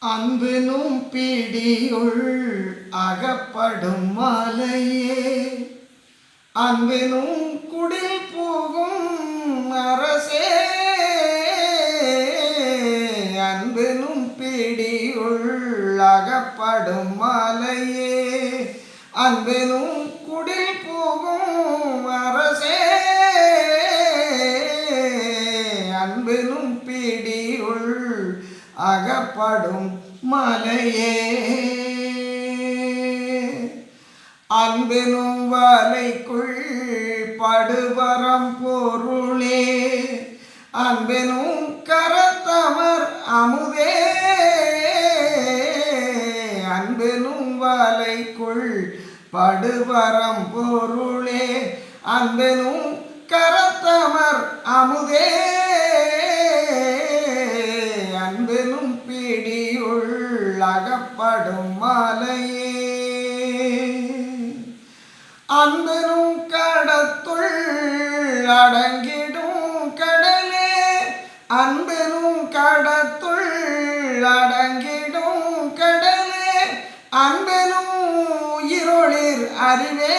அன்பெனும் பிடியுள் அகப்படும் மலையே, அன்பெனும் குடில் போகும் அரசே, அன்பெனும் பிடியுள் அகப்படும் மலையே, அன்பெனும் குடில் போகும் அரசே, அன்பெனும் பிடியுள் அகப்படும் மலையே, அன்பெனும் வலைக்குள் படுபரம் பொருளே, அன்பெனும் கரத்தமர் அமுதே, அன்பெனும் வலைக்குள் படுபரம் பொருளே, அன்பெனும் கரத்தமர் அமுதே, அன்பெனும் பிடியுள் அகப்படும் மலையே, அன்பெனும் கடத்துள் அடங்கிடும் கடலே, அன்பெனும் கடத்துள் அடங்கிடும் கடலே, அன்பெனும் இருளிர் அறிவே,